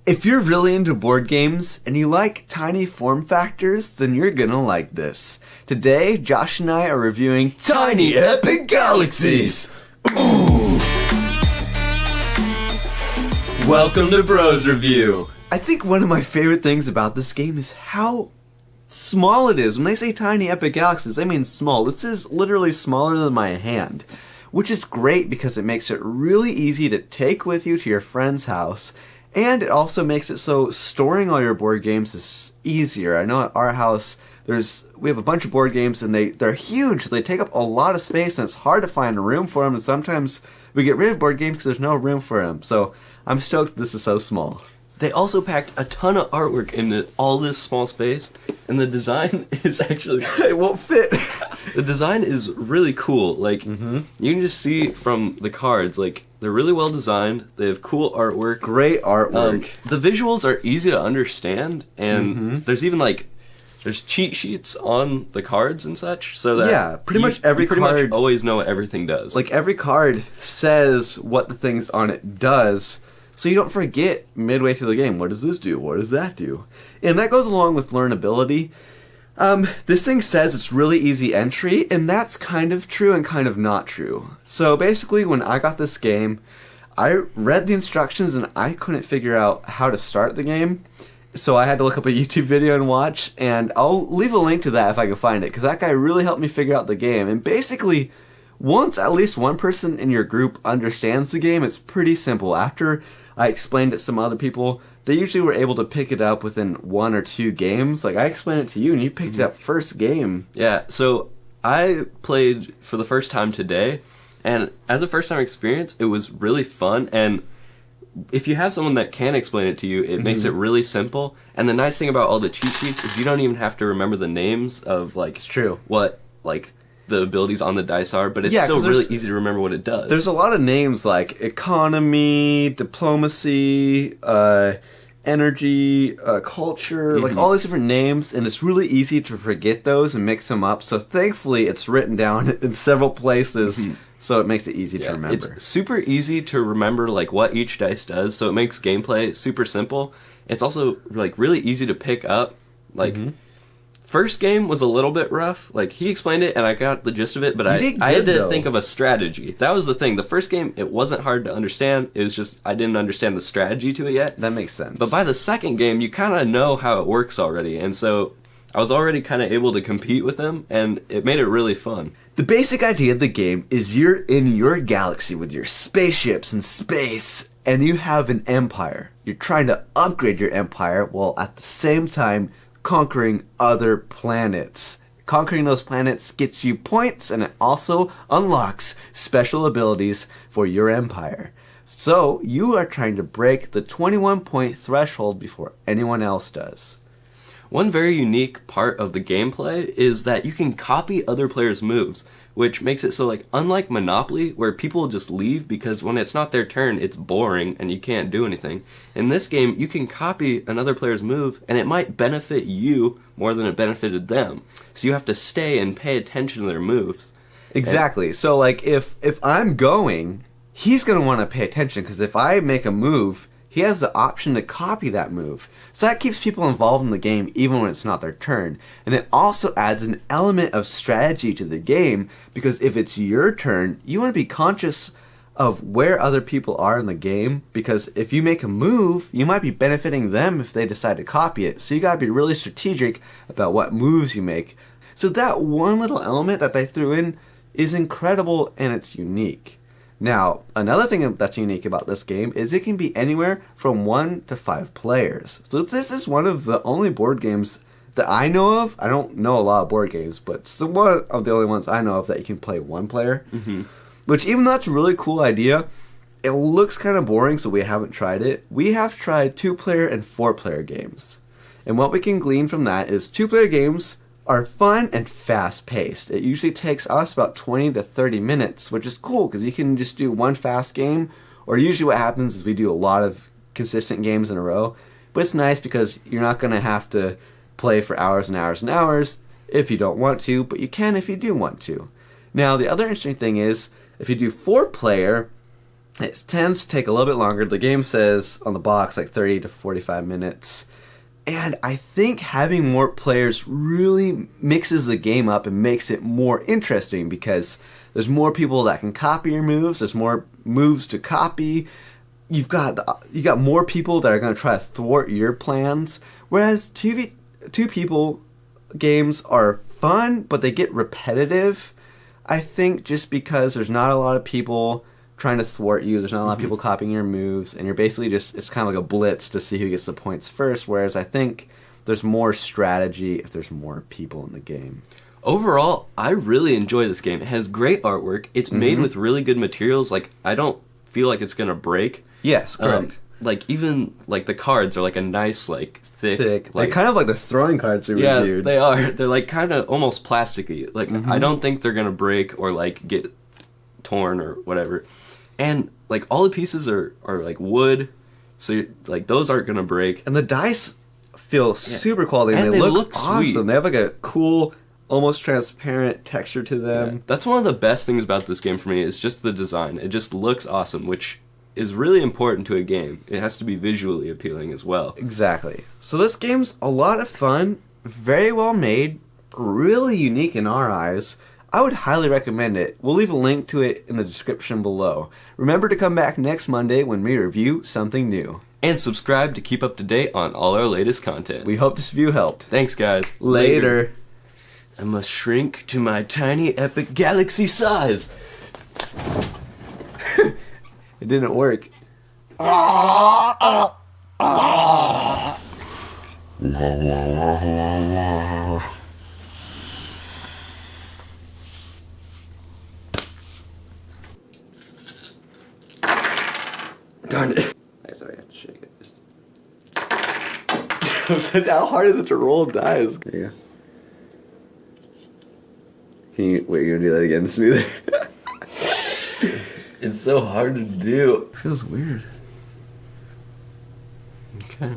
If you're really into board games and you like tiny form factors, then you're gonna like this. Today, Josh and I are reviewing Tiny Epic Galaxies! Ooh! Welcome to Bros Review! I think one of my favorite things about this game is how small it is. When they say Tiny Epic Galaxies, they mean small. This is literally smaller than my hand, which is great because it makes it really easy to take with you to your friend's house. And it also makes it so storing all your board games is easier. I know at our house, we have a bunch of board games and they're huge. They take up a lot of space and it's hard to find room for them. And sometimes we get rid of board games because there's no room for them. So I'm stoked this is so small. They also packed a ton of artwork into all this small space, and the design is actually... It won't fit. The design is really cool. Like, you can just see from the cards, like, they're really well designed. They have cool artwork. Great artwork. The visuals are easy to understand, and there's even, like, there's cheat sheets on the cards and such, so that pretty much every card card always know what everything does. Like, every card says what the things on it does, so you don't forget midway through the game, what does this do? What does that do? And that goes along with learnability. This thing says it's really easy entry, and that's kind of true and kind of not true. So basically, when I got this game, I read the instructions and I couldn't figure out how to start the game. So I had to look up a YouTube video and watch, and I'll leave a link to that if I can find it, because that guy really helped me figure out the game. And basically, once at least one person in your group understands the game, it's pretty simple. After I explained it to some other people, they usually were able to pick it up within 1 or 2 games. Like, I explained it to you, and you picked it up first game. Yeah, so I played for the first time today, and as a first-time experience, it was really fun, and if you have someone that can explain it to you, it makes it really simple. And the nice thing about all the cheat sheets is you don't even have to remember the names of, like, it's true. What, like, the abilities on the dice are, but it's still really easy to remember what it does. There's a lot of names like economy, diplomacy, energy, culture, like all these different names, and it's really easy to forget those and mix them up. So thankfully it's written down in several places, so it makes it easy to remember. It's super easy to remember like what each dice does, so it makes gameplay super simple. It's also like really easy to pick up. Like first game was a little bit rough. Like, he explained it, and I got the gist of it, but I had to think of a strategy. That was the thing. The first game, it wasn't hard to understand. It was just, I didn't understand the strategy to it yet. That makes sense. But by the second game, you kind of know how it works already, and so I was already kind of able to compete with them, and it made it really fun. The basic idea of the game is you're in your galaxy with your spaceships and space, and you have an empire. You're trying to upgrade your empire while at the same time conquering other planets. Conquering those planets gets you points, and it also unlocks special abilities for your empire. So you are trying to break the 21-point threshold before anyone else does. One very unique part of the gameplay is that you can copy other players' moves, which makes it so, like, unlike Monopoly, where people just leave because when it's not their turn, it's boring and you can't do anything. In this game, you can copy another player's move, and it might benefit you more than it benefited them. So you have to stay and pay attention to their moves. Exactly. So, like, if I'm going, he's going to want to pay attention, because if I make a move, he has the option to copy that move. So that keeps people involved in the game even when it's not their turn. And it also adds an element of strategy to the game, because if it's your turn, you want to be conscious of where other people are in the game, because if you make a move, you might be benefiting them if they decide to copy it. So you got to be really strategic about what moves you make. So that one little element that they threw in is incredible, and it's unique. Now, another thing that's unique about this game is it can be anywhere from 1 to 5 players. So this is one of the only board games that I know of. I don't know a lot of board games, but it's one of the only ones I know of that you can play 1 player. Which, even though that's a really cool idea, it looks kind of boring, so we haven't tried it. We have tried 2-player and 4-player games. And what we can glean from that is 2-player games are fun and fast-paced. It usually takes us about 20 to 30 minutes, which is cool because you can just do one fast game, or usually what happens is we do a lot of consistent games in a row. But it's nice because you're not going to have to play for hours and hours and hours if you don't want to, but you can if you do want to. Now, the other interesting thing is, if you do 4-player, It tends to take a little bit longer. The game says on the box like 30 to 45 minutes. And I think having more players really mixes the game up and makes it more interesting because there's more people that can copy your moves. There's more moves to copy. You got more people that are going to try to thwart your plans. Whereas two people games are fun, but they get repetitive. I think just because there's not a lot of people trying to thwart you, there's not a lot of people copying your moves, and you're basically just, it's kind of like a blitz to see who gets the points first, whereas I think there's more strategy if there's more people in the game. Overall, I really enjoy this game. It has great artwork. It's made with really good materials. Like, I don't feel like it's going to break. Yes, correct. Like, even, like, the cards are, like, a nice, like, thick. Like kind of like the throwing cards we reviewed. Yeah, they are. They're, like, kind of almost plasticky. Like, I don't think they're going to break or, like, get torn or whatever. And, like, all the pieces are like, wood. So, like, those aren't going to break. And the dice feel super quality. And they look awesome. Sweet. They have, like, a cool, almost transparent texture to them. Yeah. That's one of the best things about this game for me is just the design. It just looks awesome, which is really important to a game. It has to be visually appealing as well. Exactly. So this game's a lot of fun, very well made, really unique in our eyes. I would highly recommend it. We'll leave a link to it in the description below. Remember to come back next Monday when we review something new. And subscribe to keep up to date on all our latest content. We hope this review helped. Thanks, guys. Later. I must shrink to my tiny epic galaxy size. It didn't work. Darn it. Sorry, I have to shake it. How hard is it to roll dice? There you go. Wait, you're gonna do that again smoother? It's so hard to do. It feels weird. Okay.